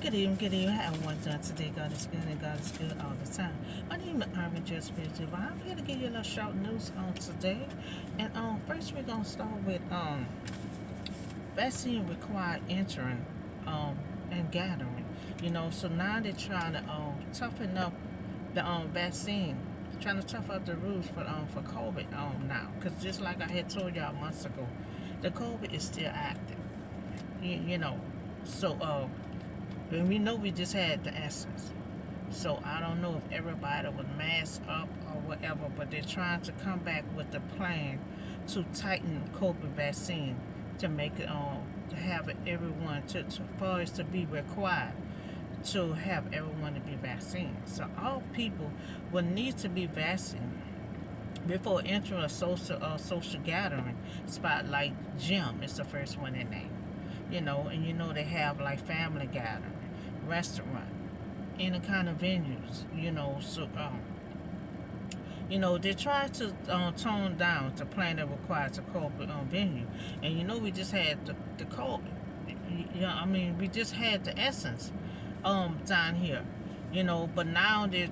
Good evening. How everyone doing today? God is good and God is good all the time. My name is Arvin Just Spiritual. I'm here to give you a little short news on today. And first we're gonna start with vaccine required entering and gathering. So now they're trying to toughen up the vaccine, trying to tough up the rules for COVID now. Cause just like I had told y'all months ago, the COVID is still active. You know, so and we know we just had the essence. So I don't know if everybody would mask up or whatever, but they're trying to come back with a plan to tighten COVID vaccine to make it to have everyone to for us to be required to have everyone to be vaccinated. So all people will need to be vaccinated before entering a social gathering spot like gym is the first one in there. And they have like family gathering, restaurant, any kind of venues. They try to tone down the plan that requires a corporate venue, and we just had the COVID. We just had the essence down here. But now they're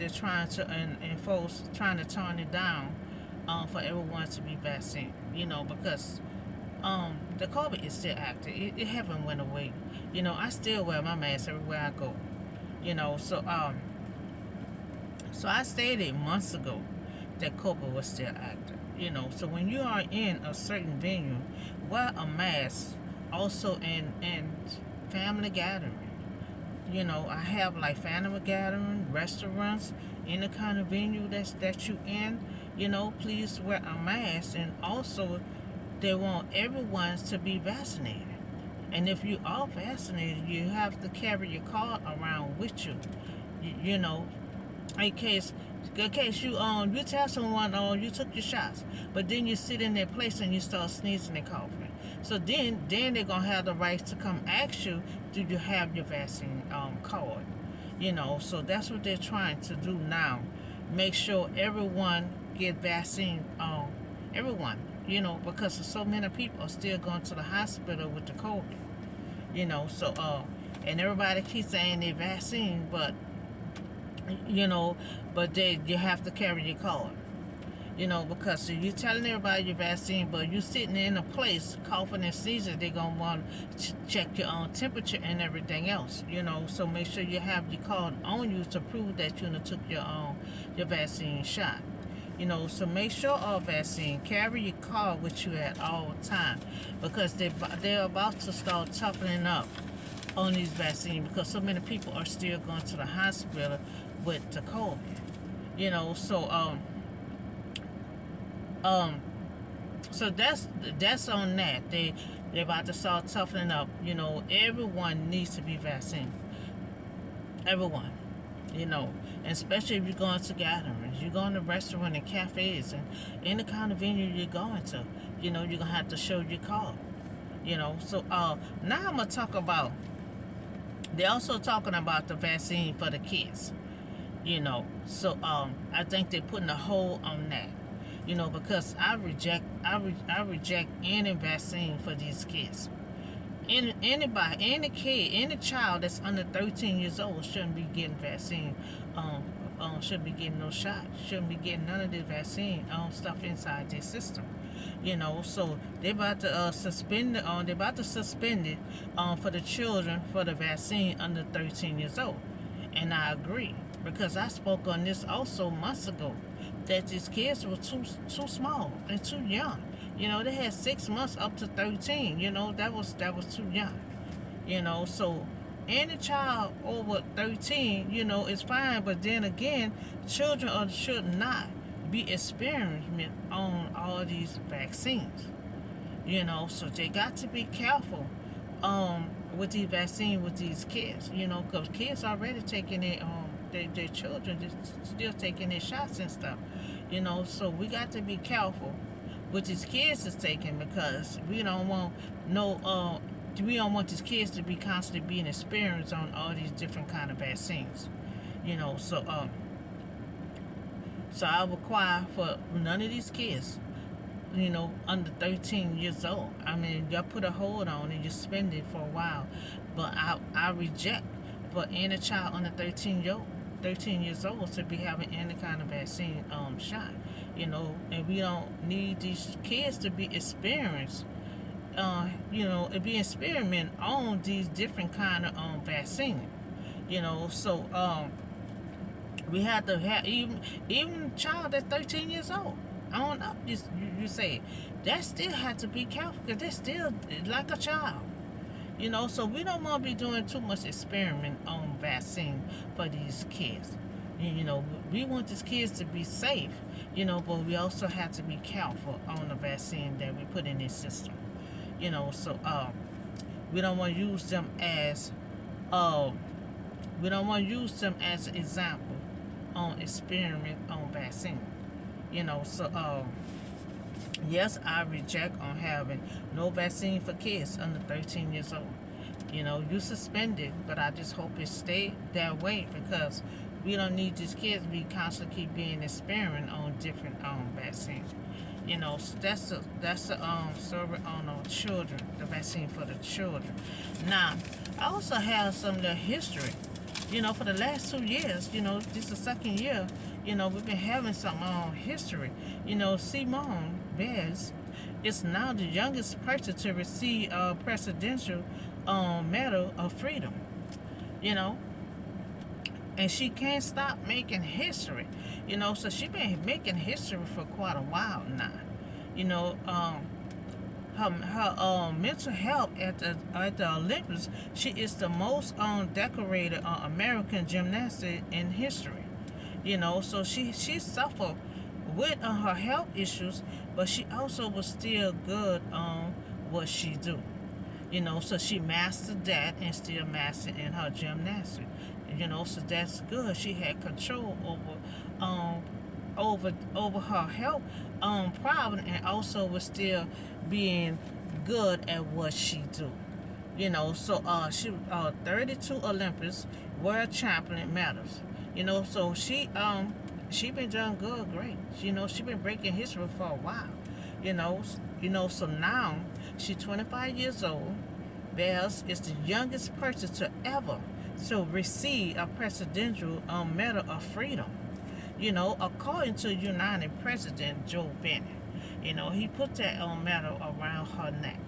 trying to enforce, trying to tone it down for everyone to be vaccinated. Because the COVID is still active. It haven't went away. I still wear my mask everywhere I go. So I stated months ago that COVID was still active. So when you are in a certain venue, wear a mask. Also in family gathering. I have like family gathering, restaurants, any kind of venue that you in. Please wear a mask, and also they want everyone to be vaccinated. And if you are vaccinated, you have to carry your card around with you. You know, in case you tell someone you took your shots, but then you sit in their place and you start sneezing and coughing. So then they're gonna have the right to come ask you, do you have your vaccine card? So that's what they're trying to do now. Make sure everyone get vaccine. Everyone. Because so many people are still going to the hospital with the COVID. And everybody keeps saying they're vaccine, but you know, but you have to carry your card. Because if you're telling everybody you're vaccine, but you're sitting in a place coughing and sneezing, they're gonna want to check your own temperature and everything else. So make sure you have your card on you to prove that you took your vaccine shot. So make sure all vaccine carry your card with you at all time, because they're about to start toughening up on these vaccines, because so many people are still going to the hospital with the COVID. So so that's on that. They're about to start toughening up. Everyone needs to be vaccinated. Everyone. And especially if you're going to gatherings, you're going to restaurants and cafes and any kind of venue you're going to, you're gonna have to show your card. So now I'm gonna talk about. They're also talking about the vaccine for the kids. So I think they're putting a hold on that. Because I reject any vaccine for these kids. Any kid, any child that's under 13 years old shouldn't be getting vaccine. Shouldn't be getting no shot. Shouldn't be getting none of this vaccine stuff inside their system. So they're about to suspend it. They're about to suspend it for the children for the vaccine under 13 years old. And I agree, because I spoke on this also months ago, that these kids were too small and too young. They had 6 months up to 13. That was too young. So any child over 13, is fine. But then again, children should not be experimenting on all these vaccines. So they got to be careful with these vaccines with these kids. Because kids already taking their children just still taking their shots and stuff. So we got to be careful what these kids is taking, because we don't want these kids to be constantly being experienced on all these different kind of vaccines. So I require for none of these kids, under 13 years old. Y'all put a hold on and you spend it for a while. But I reject for any child under 13 years old to be having any kind of vaccine shot. And we don't need these kids to be experienced. It be experiment on these different kind of vaccine. So we have to have even a child that's 13 years old. I don't know. You say that still have to be careful because they're still like a child. So we don't want to be doing too much experiment on vaccine for these kids. We want these kids to be safe. But we also have to be careful on the vaccine that we put in their system. So we don't want to use them as uh, an example on experiment on vaccine. So yes, I reject on having no vaccine for kids under 13 years old. You suspended, but I just hope it stay that way because we don't need these kids to be constantly keep being experiment on different vaccines. So that's the survey on children, the vaccine for the children. Now, I also have some of the history. For the last 2 years, this is the second year, we've been having some history. Simone Biles is now the youngest person to receive a presidential Medal of Freedom. You know, and she can't stop making history. So she's been making history for quite a while now. You know, her mental health at the Olympics, she is the most decorated American gymnast in history. So she suffered with her health issues, but she also was still good on what she do. So she mastered that and still mastered in her gymnastics. So that's good. She had control over her health problem, and also was still being good at what she do. So she 32 Olympics world champion medals. So she been doing good, great. She been breaking history for a while. So now she's 25 years old. Biles is the youngest person to ever receive a presidential Medal of Freedom. According to United President Joe Biden, he put that medal around her neck.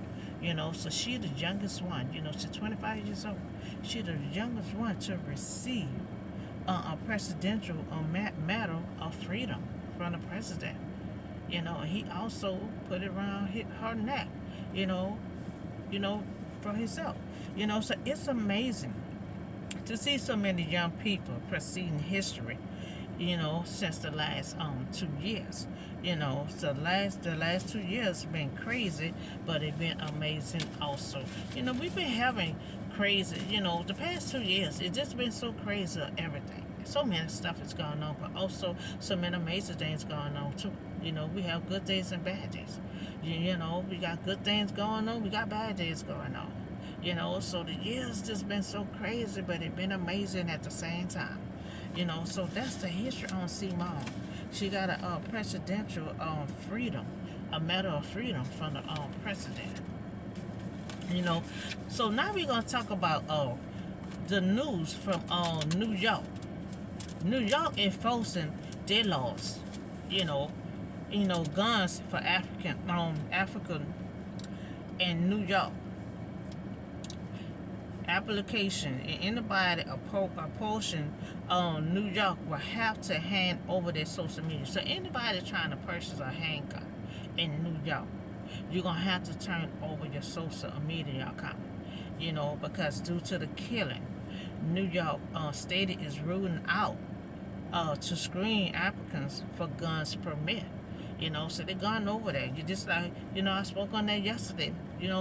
So she's the youngest one. She's 25 years old. She's the youngest one to receive a presidential Medal of Freedom from the president. He also put it around her neck. You know, for himself. So it's amazing to see so many young people preceding history. Since the last 2 years. So the last 2 years been crazy, but it's been amazing also. We've been having crazy. The past 2 years, it's just been so crazy of everything. So many stuff is going on, but also so many amazing things going on too. We have good days and bad days. We got good things going on, we got bad days going on. So the years just been so crazy, but it's been amazing at the same time. So that's the history on Simone. She got a presidential freedom, a Medal of Freedom from the president. So now we're gonna talk about the news from New York. New York enforcing their laws. Guns for African in New York. Application and anybody approaching New York will have to hand over their social media. So anybody trying to purchase a handgun in New York, you're gonna have to turn over your social media account. Because due to the killing, New York state is ruling out to screen applicants for guns permit. So they're going over there. You just like, I spoke on that yesterday.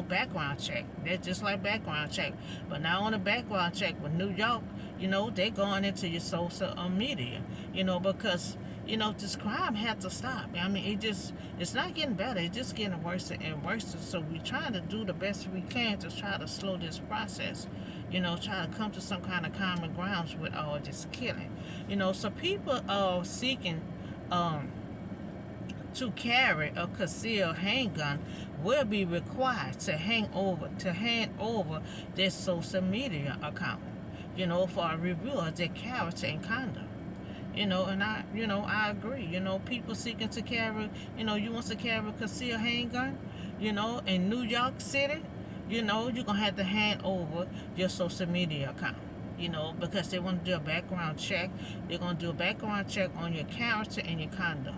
Background check. They're just like background check. But now on the background check with New York, they're going into your social media. Because, this crime had to stop. I mean, it's not getting better. It's just getting worse and worse. So we're trying to do the best we can to try to slow this process. Try to come to some kind of common grounds with all this killing. So people are seeking to carry a concealed handgun will be required to hand over their social media account, for a review of their character and conduct. And I agree. People seeking to carry, you want to carry a concealed handgun, in New York City, you're gonna have to hand over your social media account. Because they want to do a background check. They're gonna do a background check on your character and your conduct.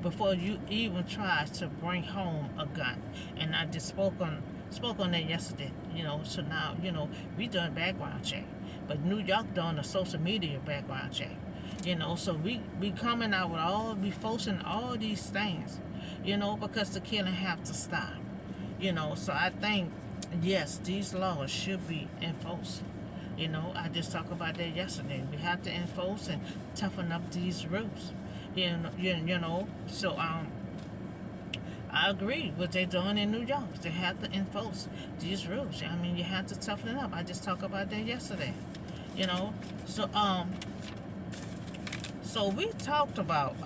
Before you even try to bring home a gun. And I just spoke on that yesterday. So now we doing background check, but New York doing a social media background check. So we coming out with we forcing all these things. Because the killing have to stop. So I think yes, these laws should be enforced. I just talked about that yesterday. We have to enforce and toughen up these rules. So I agree with what they're doing in New York. They have to enforce these rules. I mean, you have to toughen it up. I just talked about that yesterday. So so we talked about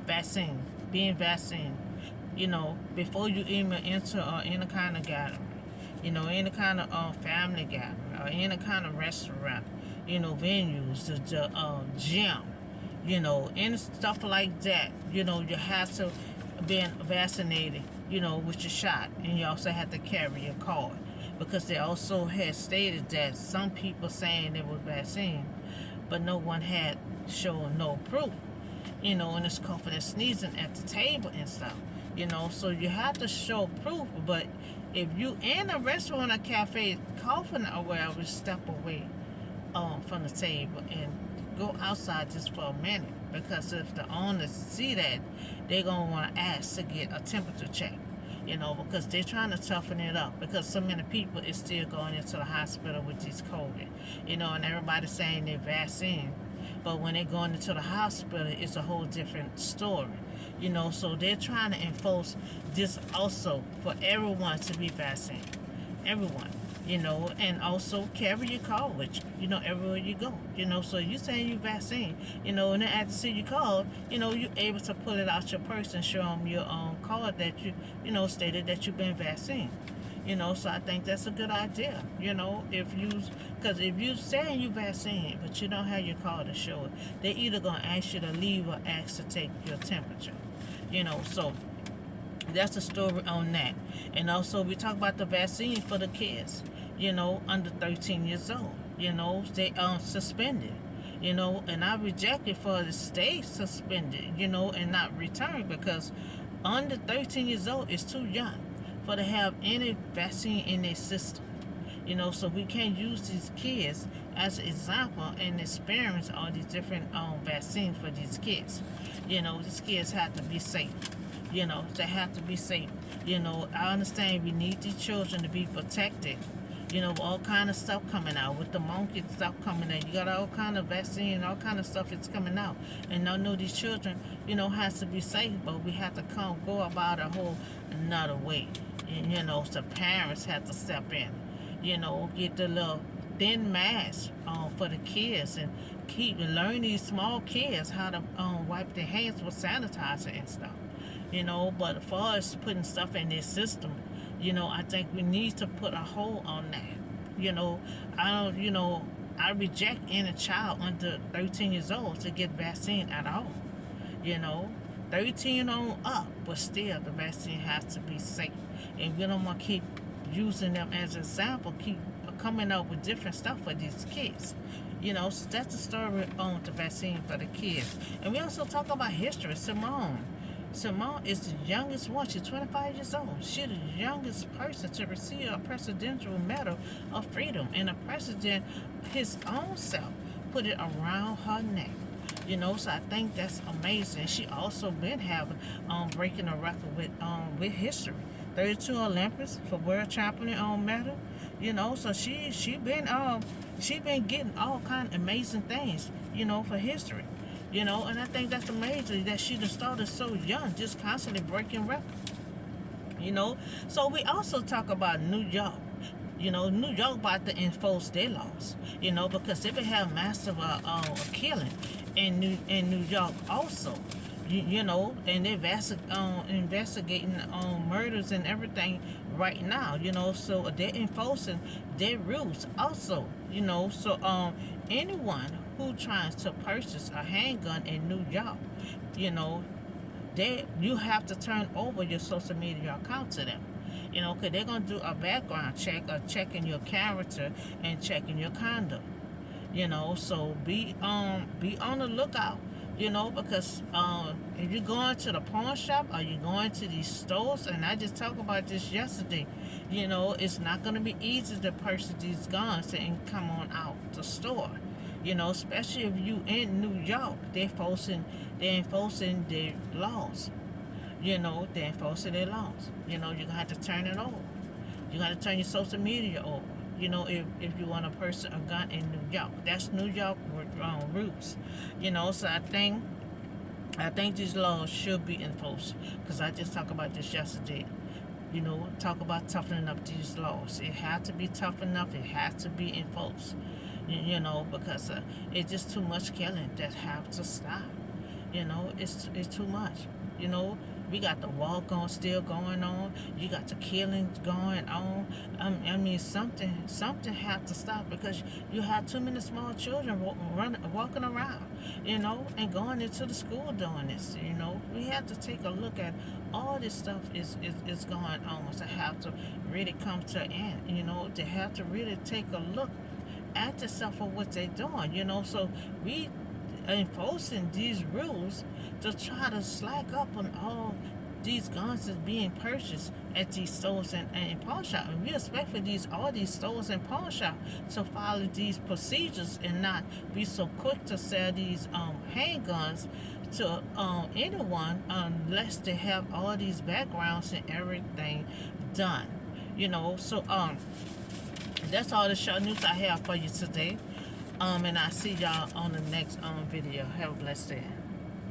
vaccine, being vaccine. Before you even enter any kind of gathering, any kind of family gathering, or any kind of restaurant, venues, the gym, any stuff like that. You have to be vaccinated, with your shot, and you also have to carry your card, because they also had stated that some people saying they were vaccine, but no one had shown no proof. And it's coughing and sneezing at the table and stuff. So you have to show proof. But if you in a restaurant or cafe coughing or wherever, step away from the table and go outside just for a minute. Because if the owners see that, they're going to want to ask to get a temperature check. Because they're trying to toughen it up. Because so many people is still going into the hospital with this COVID. And everybody's saying they're vaccine. But when they're going into the hospital, it's a whole different story. So they're trying to enforce this also for everyone to be vaccinated. Everyone. And also carry your card with you, everywhere you go. So you saying you vaccine, and then after see your card, you're able to pull it out your purse and show them your card that stated that you've been vaccinated. So I think that's a good idea. Because if you saying you vaccinated, but you don't have your card to show it, they either gonna ask you to leave or ask to take your temperature. So that's the story on that. And also we talk about the vaccine for the kids, under 13 years old. They suspended. And I rejected for the stay suspended, and not return, because under 13 years old is too young for to have any vaccine in their system. So we can't use these kids as an example and experience all these different vaccines for these kids. These kids have to be safe. They have to be safe. I understand we need these children to be protected. All kind of stuff coming out with the monkey stuff coming out. You got all kind of vaccine, all kind of stuff is coming out. And I know these children, has to be safe, but we have to go about a whole another way. And, so parents have to step in, get the little thin mask for the kids and learn these small kids how to wipe their hands with sanitizer and stuff. But as far as putting stuff in their system, I think we need to put a hold on that. I reject any child under 13 years old to get vaccine at all. 13 on up, but still the vaccine has to be safe. And we don't want to keep using them as an example, keep coming up with different stuff for these kids. So that's the story on the vaccine for the kids. And we also talk about history. Simone is the youngest one. She's 25 years old. She's the youngest person to receive a Presidential Medal of Freedom. And the president, his own self, put it around her neck. So I think that's amazing. She also been having breaking a record with history. 32 Olympics for world champion medal. So she been getting all kind of amazing things, for history. And I think that's amazing that she just started so young, just constantly breaking records. So we also talk about New York. New York about to enforce their laws. Because they been having massive killing in New York also. you know, and they're investigating murders and everything right now, you know, so they're enforcing their rules also, you know, so anyone who tries to purchase a handgun in New York, you know, you have to turn over your social media account to them, you know, because they're going to do a background check, or checking your character and checking your conduct, you know, so be on the lookout, you know, because if you're going to the pawn shop or you're going to these stores, and I just talked about this yesterday, you know, it's not going to be easy to purchase these guns and come on out the store, you know, especially if you in New York. They're enforcing their laws, you know, they're enforcing their laws, you know. You're gonna have to turn it over. You got to turn your social media over. You know, if you want to purchase a gun in New York, that's New York roots. You know, so I think these laws should be enforced. Because I just talked about this yesterday. You know, talk about toughening up these laws. It has to be toughened up. It has to be enforced. You know, because it's just too much killing that have to stop. You know, it's too much. You know, we got the war still going on. You got the killing going on. I mean, something have to stop, because you have too many small children walking around, you know, and going into the school doing this. You know, we have to take a look at all this stuff is going on. To have to really come to an end. You know, to have to really take a look at yourself for what they're doing. You know, so we enforcing these rules to try to slack up on all these guns that's being purchased at these stores and pawn shops. And we expect for all these stores and pawn shops to follow these procedures and not be so quick to sell these handguns to anyone unless they have all these backgrounds and everything done. You know, so that's all the show news I have for you today. And I see y'all on the next video. Have a blessed day.